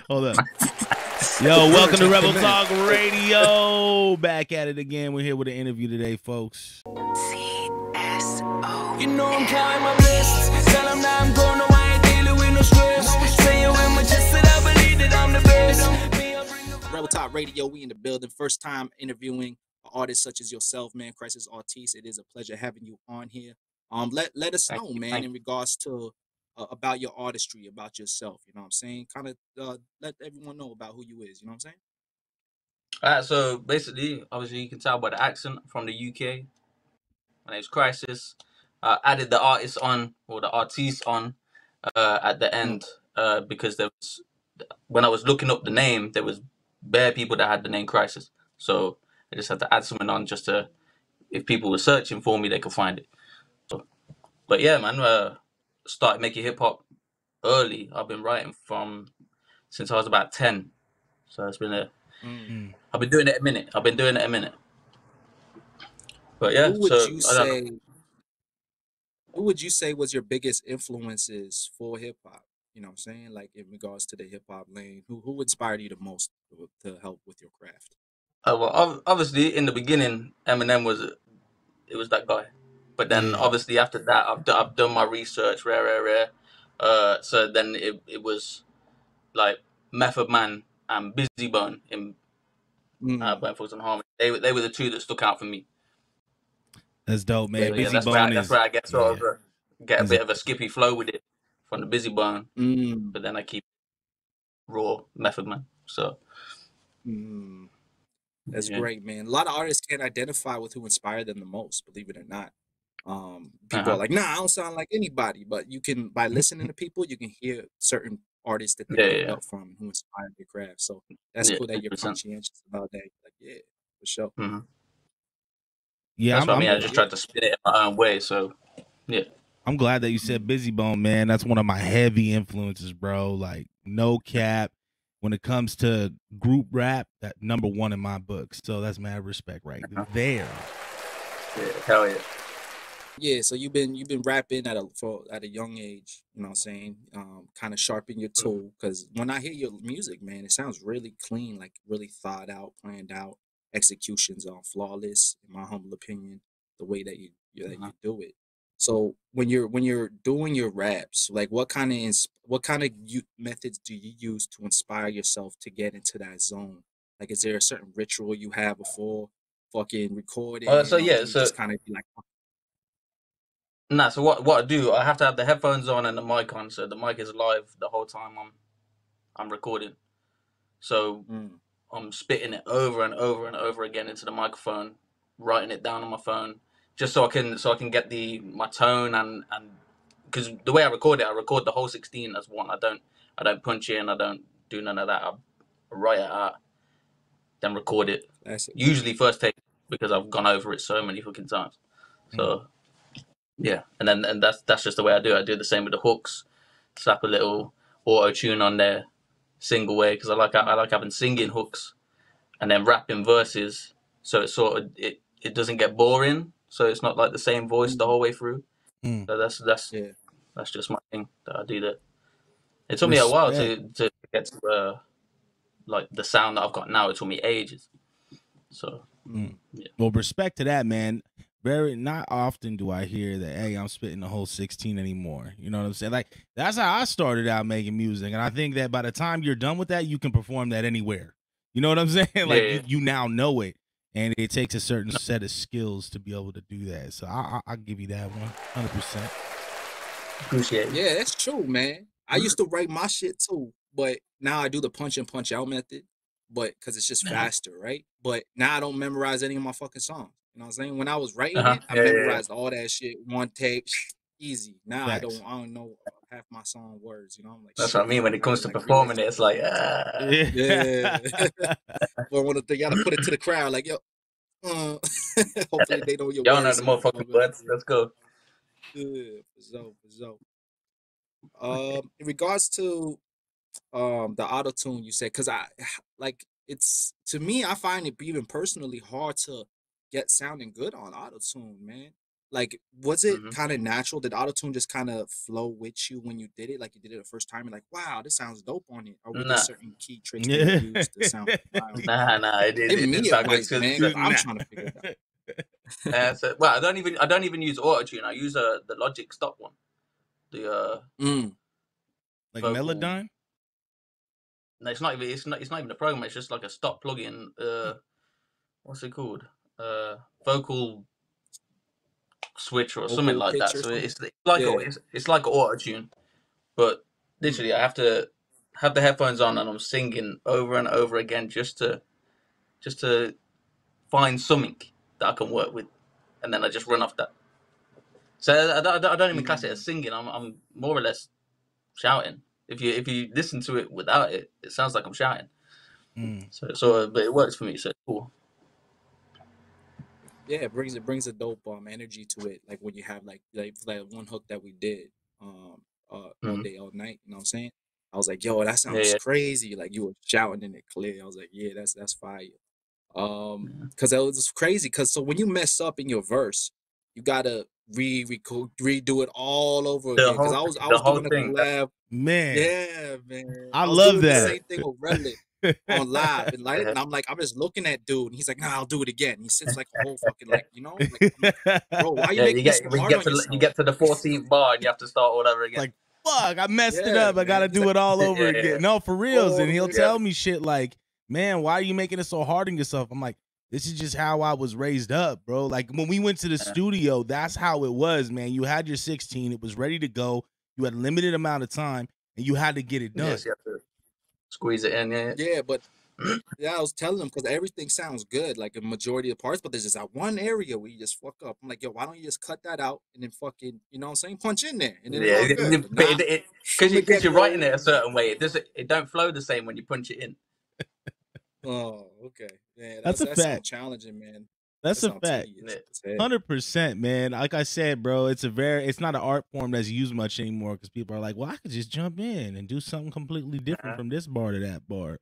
Hold up. Yo, welcome to Rebel Talk Radio. Back at it again. We're here with an interview today, folks. CSO. You know I'm counting my blessings. Tell them that I'm going away, I ain't dealing with no stress. Say it with my chest that I believe that I'm the best. Rebel Talk Radio, we in the building. First time interviewing artists such as yourself, man. Krisis Artist. It is a pleasure having you on here. Let us know, man, in regards to about your artistry, about yourself. You know what I'm saying? Kind of let everyone know about who you is. You know what I'm saying? All right, so basically, obviously, you can tell by the accent from the UK. My name's Krisis. Added the artist on, or the artiste on, at the end, because there was, when I was looking up the name, there was bare people that had the name Krisis. So I just had to add something on just to, if people were searching for me, they could find it. So, but yeah, man, started making hip hop early. I've been writing since I was about 10. So it's been I've been doing it a minute. But yeah, Who would you say was your biggest influences for hip hop? You know what I'm saying? Like in regards to the hip hop lane, who inspired you the most to help with your craft? Well, obviously in the beginning, Eminem was that guy. But then obviously after that, I've done my research, rare. So then it was like Method Man and Busy Bone in Bone Thugs and Harmony. They were the two that stuck out for me. That's dope, man. Yeah, that's where I get get a bit of a skippy flow with it from the Busy Bone, but then I keep raw Method Man. So that's great, man. A lot of artists can't identify with who inspired them the most, believe it or not. People are like, nah, I don't sound like anybody, but you can, by listening to people, you can hear certain artists that they picked up from who inspired their craft. So that's cool that you're 100%. conscientious about that. Like, yeah, for sure. Yeah, that's what I mean. I just tried to spin it in my own way. So yeah, I'm glad that you said Busy Bone, man. That's one of my heavy influences, bro. Like, no cap. When it comes to group rap, that #1 in my book. So that's mad respect right there. Yeah, hell yeah. Yeah, so you've been rapping at a young age, you know what I'm saying? Kind of sharpen your tool, because when I hear your music, man, it sounds really clean, like really thought out, planned out. Executions are flawless, in my humble opinion, the way that you do it. So when you're doing your raps, like what kind of methods do you use to inspire yourself to get into that zone? Like, is there a certain ritual you have before fucking recording? So yeah, so just kind of be like. Nah, so what I do, I have to have the headphones on and the mic on, so the mic is live the whole time I'm recording. So I'm spitting it over and over and over again into the microphone, writing it down on my phone, just so I can get my tone and because the way I record the whole 16 as one. I don't punch in, I don't do none of that. I write it out, then record it. Usually first take, because I've gone over it so many fucking times. So. Yeah, and that's just the way I do it. I do the same with the hooks, slap a little auto tune on there, single way, because I like having singing hooks, and then rapping verses, so it sort of it doesn't get boring. So it's not like the same voice the whole way through. So that's just my thing that I do there. It took me a while to get to like the sound that I've got now. It took me ages. So yeah. Well, respect to that, man. Not often do I hear that, hey, I'm spitting the whole 16 anymore. You know what I'm saying? Like, that's how I started out making music. And I think that by the time you're done with that, you can perform that anywhere. You know what I'm saying? Like, you now know it. And it takes a certain set of skills to be able to do that. So I'll give you that 100%. Appreciate it. Yeah, that's true, man. I used to write my shit too, but now I do the punch in, punch out method, but because it's just faster, right? But now I don't memorize any of my fucking songs. You know what I'm saying? When I was writing it, I memorized all that shit, one take, easy. Now I don't know half my song words. You know, I'm like, that's what I mean. When it comes to performing, it's like, yeah. Or when you gotta put it to the crowd, like, yo, hopefully they know your y'all words. know the motherfucking words. Let's go. Yeah, for so. In regards to the auto tune, you said, because it's, to me, I find it even personally hard to get sounding good on auto tune, man. Like, was it Mm-hmm. kind of natural? Did autotune just kind of flow with you when you did it? Like you did it the first time, and like, wow, this sounds dope on it. Or were there Nah, certain key tricks that you Yeah. used to sound wow? nah. Give It me didn't sound good advice, because man, because I'm Nah. trying to figure it out. well, I don't even use autotune. I use the Logic stock one, the Mm, Like vocal. Melodyne? No, it's not even a program. It's just like a stock plugin. What's it called? Vocal switcher or something vocal like pitch that. or So something. it's Yeah. it's like auto tune, but Mm, literally I have to have the headphones on and I'm singing over and over again just to find something that I can work with, and then I just run off that. So I don't even class it as mm. singing. I'm more or less shouting. If you listen to it without it, it sounds like I'm shouting. Mm. So but it works for me. So it's cool. Yeah, it brings a dope energy to it. Like when you have like that one hook that we did all Mm-hmm. day, all night. You know what I'm saying? I was like, yo, that Yeah, sounds yeah, crazy. Like you were shouting in it clear. I was like, yeah, that's fire. yeah. Because that was crazy. Because so when you mess up in your verse, you gotta redo it all over The again. Because whole I the was whole doing a thing. collab. Man, Yeah, man. I I was love doing the Yeah, that. same thing with Relic on live and like, yeah. and I'm just looking at dude, and he's like, "Nah, I'll do it again." He sits like a whole fucking like, like I'm like, bro, why are you Yeah, making it so hard on you yourself? get to the 14th bar and you have to start all over again. Like, fuck, I messed it Yeah, up. I man. gotta He's do like, it all over Yeah, again. No, for reals. all And the he'll way. yeah, tell me shit like, man, why are you making it so hard on yourself? I'm like, this is just how I was raised up, bro. Like when we went to the yeah. studio, that's how it was, man. You had your 16, it was ready to go. You had a limited amount of time and you had to get it done. Yes, you have to squeeze it in. Yeah, Yeah, but yeah, I was telling him because everything sounds good, like a majority of parts, but there's just that one area where you just fuck up. I'm like, yo, why don't you just cut that out and then fucking, you know what I'm saying, punch in there, and then it's all good. But nah, from the because get you're writing go. it a certain way. It don't flow the same when you punch it in. Oh, okay. Yeah, That's a that fact. sounds challenging, man. That That's a sounds fact. Yeah, tedious as hell. 100%, man. Like I said, bro, it's not an art form that's used much anymore because people are like, well, I could just jump in and do something completely different uh-huh. from this bar to that bar.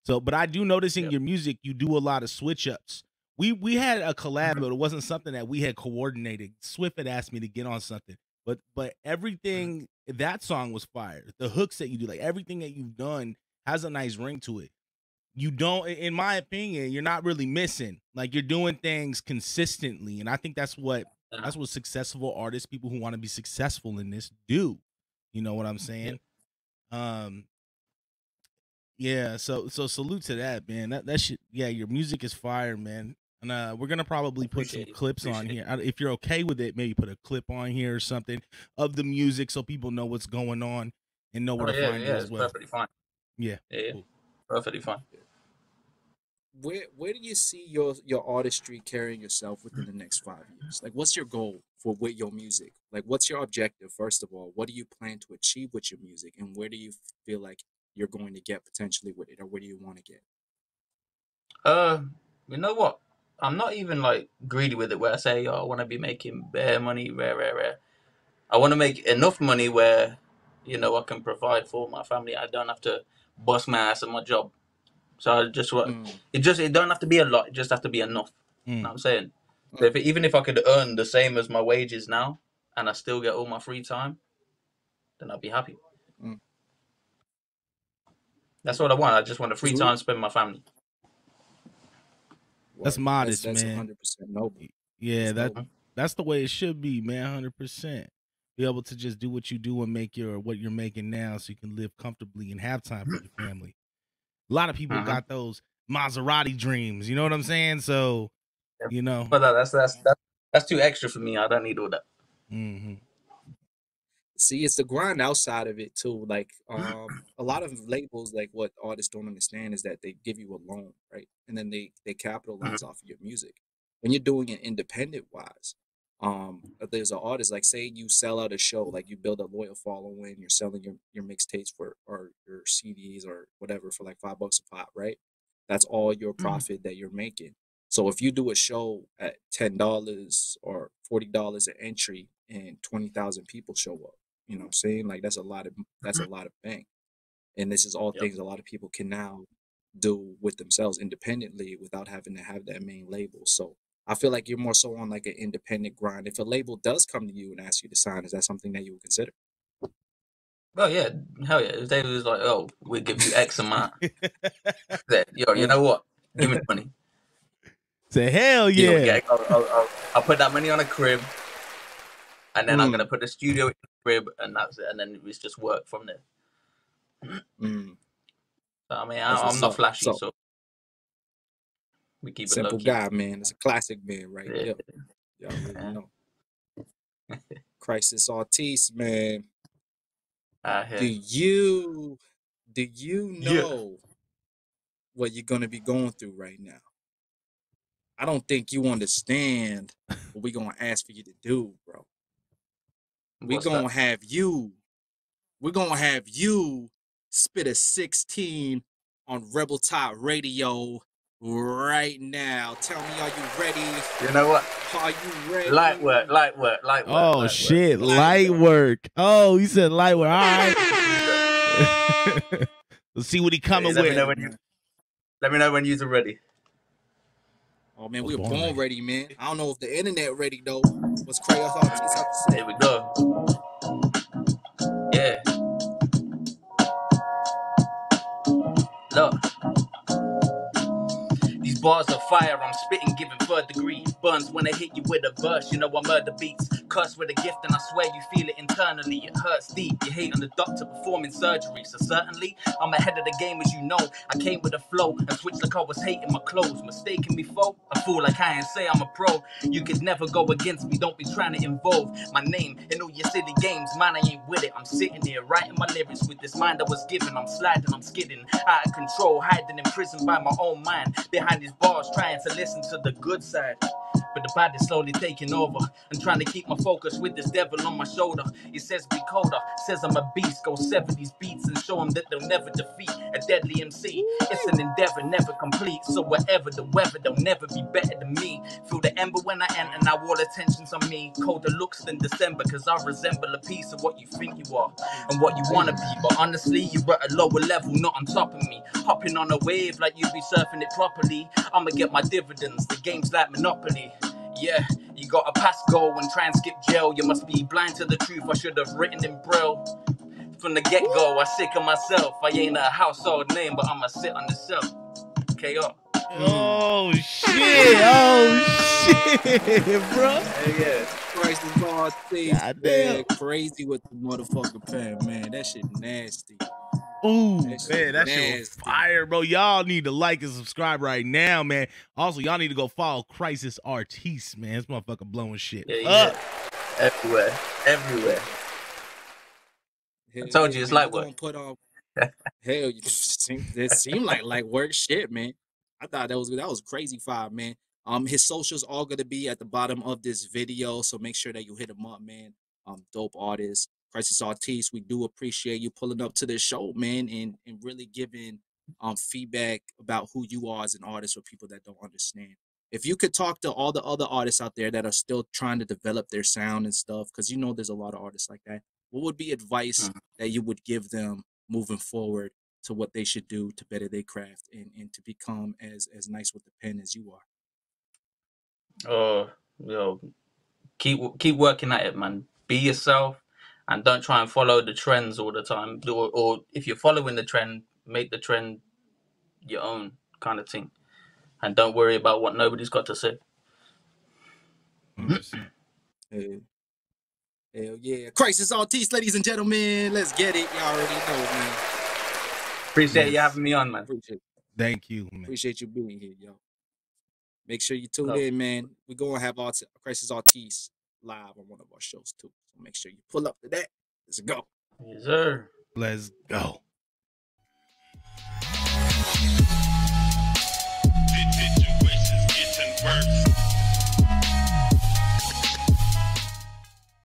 So, but I do notice in Yep. your music, you do a lot of switch ups. We had a collab, but it wasn't something that we had coordinated. Swift had asked me to get on something, but everything that song was fire. The hooks that you do, like everything that you've done, has a nice ring to it. You don't, in my opinion, you're not really missing. Like you're doing things consistently, and I think that's what successful artists, people who want to be successful in this, do. You know what I'm saying? Um, yeah. So salute to that, man. That shit. Yeah, your music is fire, man. And we're gonna probably put some clips on here. If you're okay with it, maybe put a clip on here or something of the music so people know what's going on and know where Oh to yeah, find you yeah, as it's well. perfectly fine. Yeah. Yeah, Cool. perfectly fine. Where do you see your artistry carrying yourself within the next 5 years? Like, what's your goal with your music? Like, what's your objective? First of all, what do you plan to achieve with your music, and where do you feel like you're going to get potentially with it, or where do you want to get? You know what? I'm not even like greedy with it where I say, oh, I want to be making bare money, rare. I want to make enough money where, I can provide for my family. I don't have to bust my ass at my job. So I just what Mm, it don't have to be a lot. It just have to be enough. You know what I'm saying? So mm, even if I could earn the same as my wages now, and I still get all my free time, then I'd be happy. mm. That's what I want. I just want the 'Cause free time to spend with my family. That's word. modest, That's man. 100% noble. Yeah, That's dope. that's the way it should be, man. 100%. Be able to just do what you do and make what you're making now, so you can live comfortably and have time for your family. A lot of people got those Maserati dreams. You know what I'm saying? So, you know. But that's too extra for me. I don't need all that. Mm-hmm. See, it's the grind outside of it too. Like, a lot of labels, like what artists don't understand is that they give you a loan, right? And then they capitalize off of your music. When you're doing it independent wise, if there's an artist, like say you sell out a show, like you build a loyal following, you're selling your mixtapes for or your CDs or whatever for like $5 a pop, right? That's all your profit that you're making. So if you do a show at $10 or $40 an entry and 20,000 people show up, you know what I'm saying? Like that's a lot of bank. And this is all Yep. things a lot of people can now do with themselves independently without having to have that main label. So I feel like you're more so on like an independent grind. If a label does come to you and ask you to sign, is that something that you would consider? Oh yeah, hell yeah. If they was like, oh, we'll give you X amount. Yo, you know what? Give me the money. Say hell You know, yeah. I'll put that money on a crib, and then I'm gonna put the studio in the crib, and that's it. And then it's just work from there. So, I mean, I'm not flashy, so we keep it simple low key. guy, man. It's a classic man, right? Yeah. Y'all really know. Krisis Artist, man. Do you know what you're gonna be going through right now? I don't think you understand what we're gonna ask for you to do, bro. We're gonna have you spit a 16 on Rebel Top Radio right now. Tell me, are you ready? You know what? Are you ready? Light work. Oh shit, light work. Oh, he said light work. All right. Let's see what he coming with. Let me know when you're ready. Oh man, we were born ready, man. I don't know if the internet ready though. What's Krisis Artist have to say? There we go. Yeah. Look. These bars are fire, I'm spitting, giving third degree burns when I hit you with a verse. You know I murder beats, curse with a gift, and I swear you feel it internally. It hurts deep. You hate on the doctor performing surgery, so certainly I'm ahead of the game, as you know. I came with a flow and switched like I was hating my clothes, mistaking me folk. I fool like I ain't say I'm a pro. You could never go against me. Don't be trying to involve my name in all your silly games. Man, I ain't with it. I'm sitting here writing my lyrics with this mind I was given. I'm sliding, I'm skidding out of control, hiding in prison by my own mind. Behind these bars, trying to listen to the good side, but the bad is slowly taking over. I'm trying to keep my focus with this devil on my shoulder. He says be colder, says I'm a beast. Go sever these beats and show them that they'll never defeat a deadly MC. It's an endeavor, never complete. So whatever the weather, they'll never be better than me. Feel the ember when I enter, now all attention's on me. Colder looks than December, cause I resemble a piece of what you think you are and what you wanna be. But honestly, you're at a lower level, not on top of me. Hopping on a wave like you be surfing it properly. I'ma get my dividends, the game's like Monopoly. Yeah, you gotta pass go and try and skip jail. You must be blind to the truth, I should have written in Braille. From the get-go, I sick of myself. I ain't a household name, but I'ma sit on the shelf. KO. Oh shit! Oh shit, bro! Yeah, Krisis Artist, man, crazy with the motherfucking pen, man. That shit nasty. Ooh, man, that shit was fire, bro. Y'all need to like and subscribe right now, man. Also, y'all need to go follow Krisis Artist, man. This motherfucker blowing shit up. Everywhere. I told you it's light work. Hell, it seemed like light work shit, man. I thought that was crazy fire, man. His socials all gonna be at the bottom of this video, so make sure that you hit him up, man. Dope artist, Krisis Artist. We do appreciate you pulling up to this show, man, and really giving feedback about who you are as an artist for people that don't understand. If you could talk to all the other artists out there that are still trying to develop their sound and stuff, because you know there's a lot of artists like that, what would be advice that you would give them moving forward to what they should do to better their craft and to become as nice with the pen as you are? Keep working at it, man. Be yourself and don't try and follow the trends all the time. Or if you're following the trend, make the trend your own kind of thing. And don't worry about what nobody's got to say. Hell yeah. Krisis Artist, ladies and gentlemen. Let's get it. Y'all already know, man. Appreciate you having me on, man. Thank you, man. Appreciate you being here, yo. Make sure you tune in, man. We're going to have Krisis Artist live on one of our shows, too. So make sure you pull up to that. Let's go. Yes, sir. Let's go.